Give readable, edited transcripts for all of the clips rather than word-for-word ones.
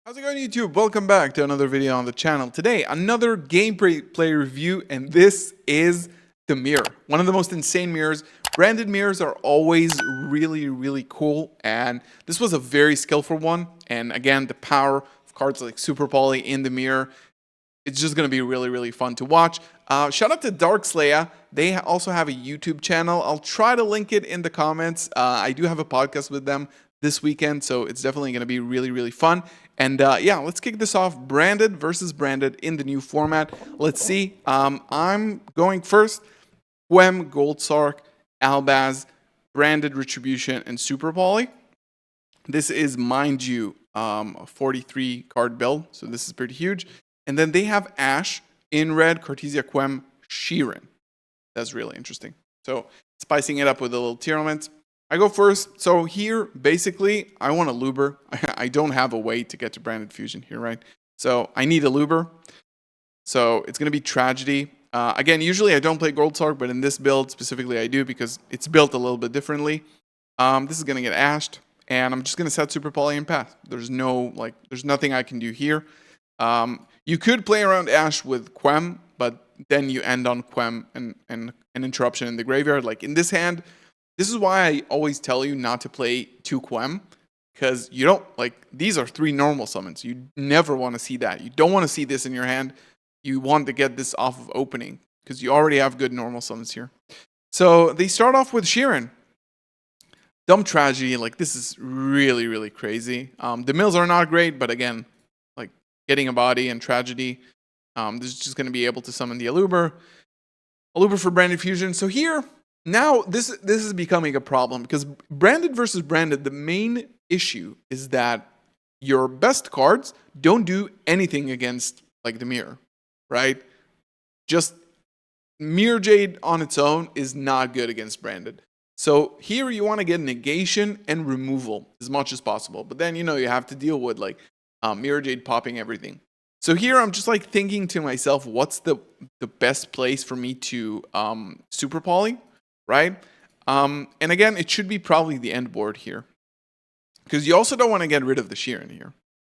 How's it going, YouTube? Welcome back to another video on the channel. Today, another gameplay review, and this is the mirror. One of the most insane mirrors. Branded mirrors are always really cool, and this was a very skillful one. And again, the power of cards like Super Poly in the mirror, it's just going to be really fun to watch. Shout out to Dark Slayer. They also have a YouTube channel. I'll try to link it in the comments. I do have a podcast with them this weekend, so it's definitely going to be really fun. And yeah, let's kick this off. Branded versus branded in the new format. Let's see. I'm going first. Quem, Gold Sark, Albaz, Branded Retribution, and Super Poly. This is, mind you, a 43 card build, so this is pretty huge. And then they have Ash in red, Cartesia, Quem, Sheeran. That's really interesting. So spicing it up with a little tier elements. I go first. So here, basically, I want a Luber. I don't have a way to get to Branded Fusion here, right? So I need a Luber. So it's going to be Tragedy. Again, usually I don't play Gold Sark, but in this build specifically I do because it's built a little bit differently. This is going to get ashed, and I'm just going to set Super Poly and pass. There's nothing I can do here. You could play around Ash with Quem, but then you end on Quem and an interruption in the graveyard. Like in this hand, this is why I always tell you not to play 2 Quem, because you don't, these are 3 normal summons. You never want to see that. You don't want to see this in your hand. You want to get this off of opening, because you already have good normal summons here. So they start off with Sheeran. Dumb Tragedy, this is really crazy. The mills are not great, but again, getting a body and Tragedy, this is just going to be able to summon the Aluber for Branded Fusion. So here, now this is becoming a problem, because branded versus branded, the main issue is that your best cards don't do anything against the mirror, right? Just Mirror Jade on its own is not good against branded. So here you want to get negation and removal as much as possible, but then you have to deal with Mirror Jade popping everything. So here I'm just thinking to myself, what's the best place for me to Super Poly, right? And again, it should be probably the end board here, because you also don't want to get rid of the Sheeran here.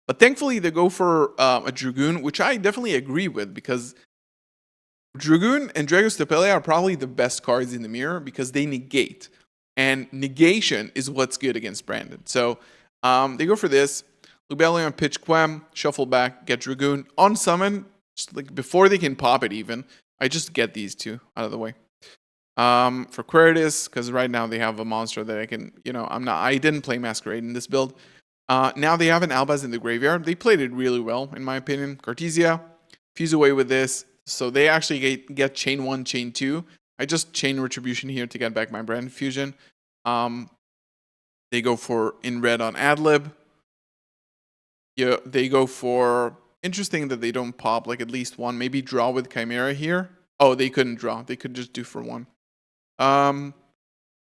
But thankfully they go for a Dragoon, which I definitely agree with, because Dragoon and Dragostepele are probably the best cards in the mirror because they negate, and negation is what's good against branded. So they go for this. Lubellion, pitch Quem, shuffle back, get Dragoon. On summon, just before they can pop it even, I just get these 2 out of the way. For Queritus, because right now they have a monster that I can, I didn't play Masquerade in this build. Now they have an Albaz in the graveyard. They played it really well, in my opinion. Cartesia, fuse away with this. So they actually get chain 1, chain 2. I just chain Retribution here to get back my Branded Fusion. They go for in red on Adlib. Yeah, they go for, interesting that they don't pop at least one, maybe draw with Chimera here. Oh, they couldn't draw. They could just do for 1.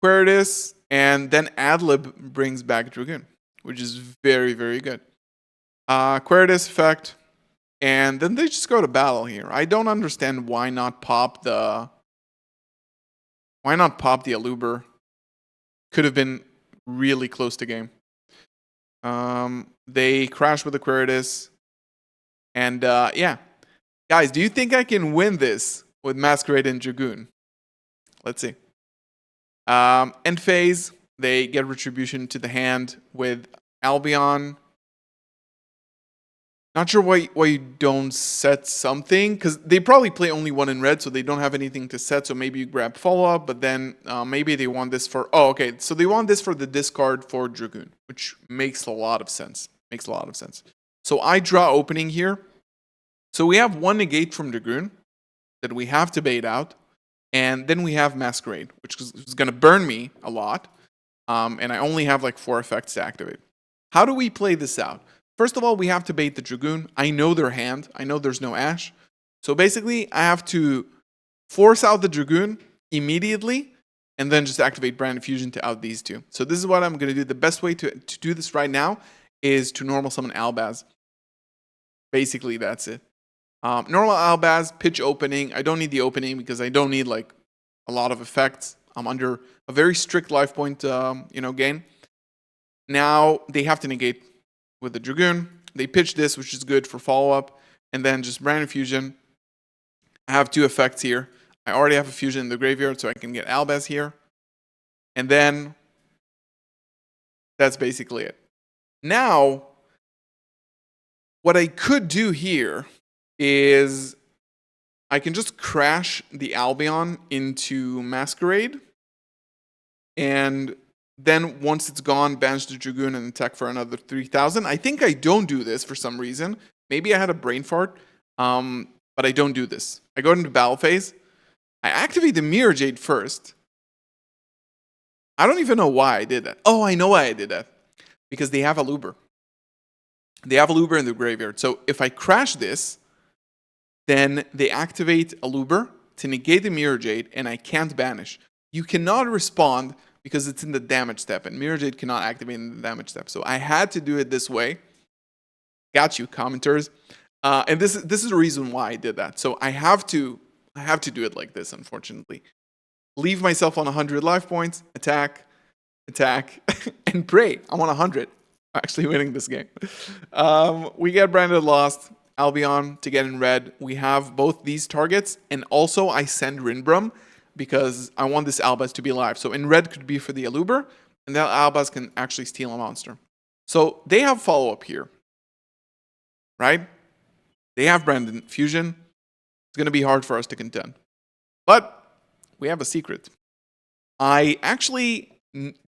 Queritus, and then Adlib brings back Dragoon, which is very good. Queritus effect, and then they just go to battle here. I don't understand why not pop the Aluber. Could have been really close to game. They crash with the Queritus. And yeah. Guys, do you think I can win this with Masquerade and Dragoon? Let's see. End phase, they get Retribution to the hand with Albion. Not sure why you don't set something, because they probably play only 1 in red, so they don't have anything to set, so maybe you grab follow-up, but then maybe they want this for... Oh, okay, so they want this for the discard for Dragoon, which makes a lot of sense. So I draw opening here. So we have 1 negate from Dragoon that we have to bait out, and then we have Masquerade, which is going to burn me a lot, and I only have 4 effects to activate. How do we play this out? First of all, we have to bait the Dragoon. I know their hand. I know there's no Ash. So basically, I have to force out the Dragoon immediately and then just activate Branded Fusion to out these 2. So this is what I'm going to do. The best way to do this right now is to normal summon Albaz. Basically, that's it. Normal Albaz, pitch opening. I don't need the opening because I don't need a lot of effects. I'm under a very strict life point gain. Now they have to negate with the Dragoon. they pitch this, which is good for follow-up, and then just Branded Fusion. I have 2 effects here. I already have a fusion in the graveyard, so I can get Albaz here. And then that's basically it. Now, what I could do here is I can just crash the Albion into Masquerade. And then once it's gone, banish the Dragoon and attack for another 3,000. I think I don't do this for some reason. Maybe I had a brain fart, but I don't do this. I go into battle phase. I activate the Mirror Jade first. I don't even know why I did that. Oh, I know why I did that. Because they have a Luber. They have a Luber in the graveyard. So if I crash this, then they activate a Luber to negate the Mirror Jade, and I can't banish. You cannot respond because it's in the damage step, and Mirror Jade cannot activate in the damage step. So I had to do it this way. Got you, commenters. And this is the reason why I did that. So I have to do it like this, unfortunately. Leave myself on 100 life points, attack, and pray. I'm on 100. I'm actually winning this game. We get Branded Lost, Albion to get in red. We have both these targets, and also I send Rinbrum because I want this Albaz to be alive. So in red could be for the Aluber, and that Albaz can actually steal a monster. So they have follow-up here, right? They have Branded Fusion. It's going to be hard for us to contend. But we have a secret. I actually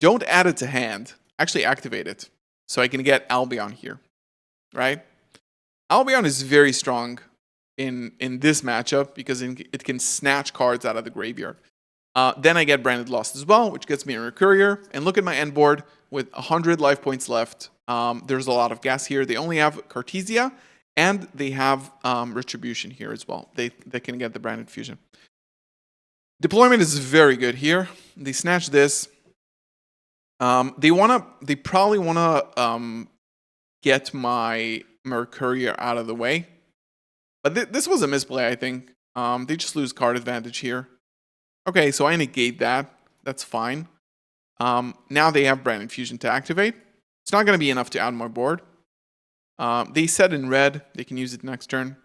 don't add it to hand. Actually activate it. So I can get Albion here, right? Albion is very strong in this matchup because it can snatch cards out of the graveyard. Then I get Branded Lost as well, which gets me a Courier. And look at my end board with 100 life points left. There's a lot of gas here. They only have Cartesia, and they have Retribution here as well. They can get the Branded Fusion. Deployment is very good here. They snatch this. They probably wanna get my Mercurier out of the way. But this was a misplay, I think. They just lose card advantage here. Okay, so I negate that. That's fine. Now they have Branded Fusion to activate. It's not going to be enough to add more board. They set in red. They can use it next turn.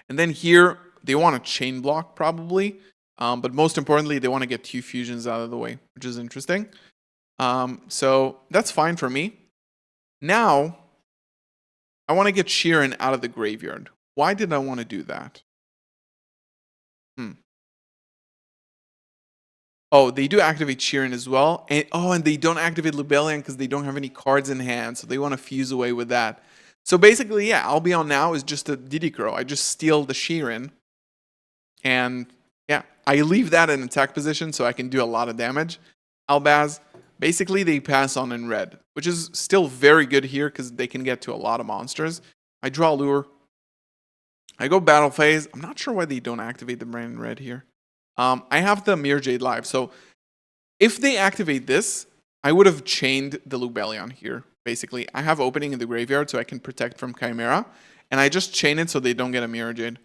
And then here, they want a chain block probably. But most importantly, they want to get 2 fusions out of the way, which is interesting. So that's fine for me. Now, I want to get Sheeran out of the graveyard. Why did I want to do that? Oh, they do activate Sheeran as well. And they don't activate Lubellion because they don't have any cards in hand. So they want to fuse away with that. So basically, yeah, Albion now is just a Didicro. I just steal the Sheeran. And yeah, I leave that in attack position so I can do a lot of damage. Albaz, basically they pass on in red, which is still very good here because they can get to a lot of monsters. I draw Lure. I go battle phase. I'm not sure why they don't activate the brand in red here. I have the Mirror Jade live, so if they activate this, I would have chained the Lubellion here, basically. I have opening in the graveyard so I can protect from Chimera, and I just chain it so they don't get a Mirror Jade.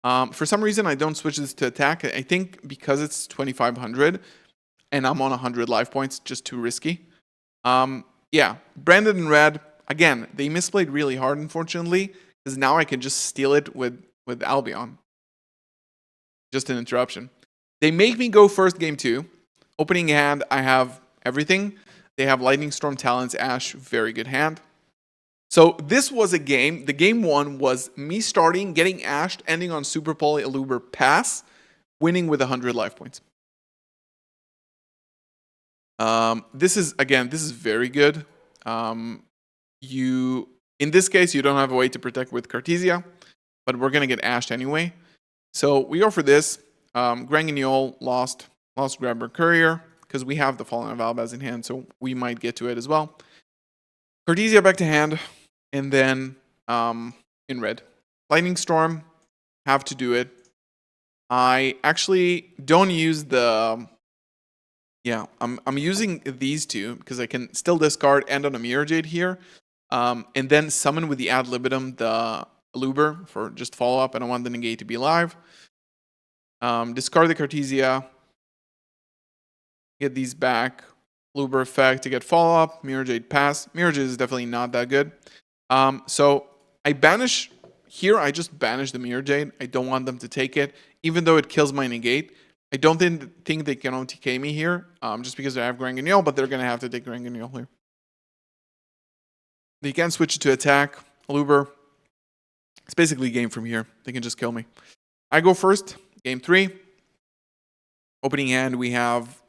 For some reason, I don't switch this to attack. I think because it's 2,500 and I'm on 100 life points, just too risky. Yeah, Branded in red. Again, they misplayed really hard, unfortunately, because now I can just steal it with Albion. Just an interruption. They make me go first game 2. Opening hand, I have everything. They have Lightning Storm, Talons, Ash, very good hand. So this was a game. The game 1 was me starting, getting ashed, ending on Super Poly Aluber pass, winning with 100 life points. This is very good. In this case, you don't have a way to protect with Cartesia, but we're gonna get ashed anyway. So we go for this. Granguignol lost Grabber Courier because we have the Fallen of Albaz in hand, so we might get to it as well. Cartesia back to hand, and then in red. Lightning Storm, have to do it. I actually don't use the... Yeah, I'm using these two because I can still discard end on a Mirror Jade here, and then summon with the ad libitum the Luber for just follow up, and I want the negate to be live. Discard the Cartesia, get these back. Luber effect to get follow up. Mirror Jade pass. Mirror Jade is definitely not that good. So I banish here. I just banish the Mirror Jade. I don't want them to take it, even though it kills my negate. I don't think they can OTK me here, just because I have Grand Guignol, but they're gonna have to take Grand Guignol here. They can switch it to attack. Aluber. It's basically game from here. They can just kill me. I go first. Game 3. Opening hand, we have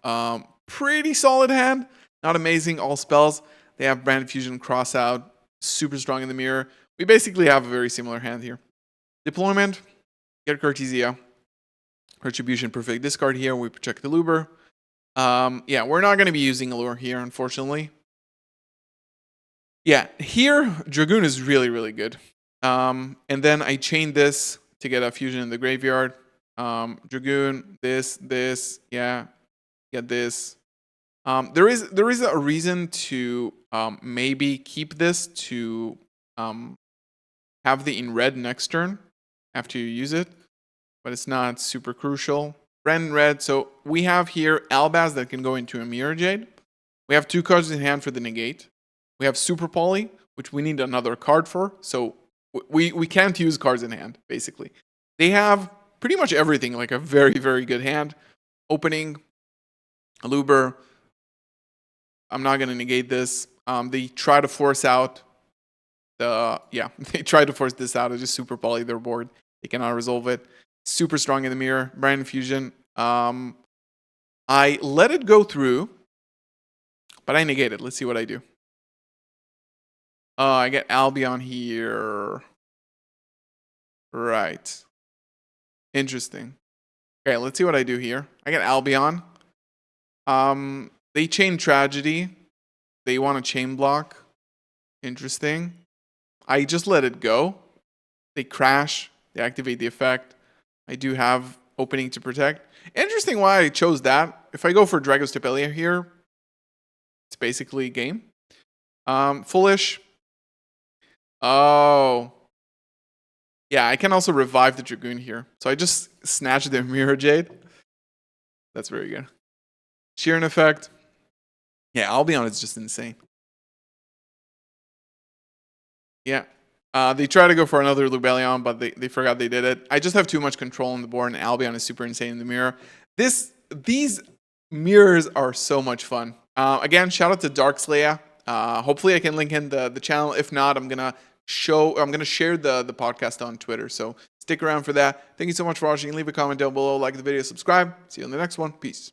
pretty solid hand. Not amazing, all spells. They have Branded Fusion, Cross Out, super strong in the mirror. We basically have a very similar hand here. Deployment, get Cartesia. Retribution, perfect discard here. We protect the Luber. Yeah, we're not going to be using Allure here, unfortunately. Yeah, here, Dragoon is really, really good. And then I chain this to get a fusion in the graveyard. Dragoon, this, yeah, get this. There is a reason to maybe keep this to have the in red next turn after you use it, but it's not super crucial. Red and red, so we have here Albaz that can go into a Mirror Jade. We have 2 cards in hand for the negate. We have Super Poly, which we need another card for, so we can't use cards in hand, basically. They have pretty much everything, like a very, very good hand. Opening, Aluber. I'm not going to negate this. They try to force out they try to force this out. It's just Super Poly their board. They cannot resolve it. Super strong in the mirror. Branded Fusion. I let it go through, but I negate it. Let's see what I do. I get Albion here. Right. Interesting. Okay, let's see what I do here. I get Albion. They chain Tragedy. They want a chain block. Interesting. I just let it go. They crash. They activate the effect. I do have opening to protect. Interesting why I chose that. If I go for Dragostepelia here, it's basically game. Foolish. Oh. Yeah, I can also revive the Dragoon here. So I just snatched the Mirror Jade. That's very good. Sheeran effect. Yeah, Albion is just insane. Yeah. They try to go for another Lubellion, but they forgot they did it. I just have too much control on the board, and Albion is super insane in the mirror. These mirrors are so much fun. Again, shout out to Darkslayer. Hopefully I can link in the channel. If not, I'm gonna share the podcast on Twitter. So stick around for that. Thank you so much for watching. Leave a comment down below, like the video, subscribe. See you in the next one. Peace.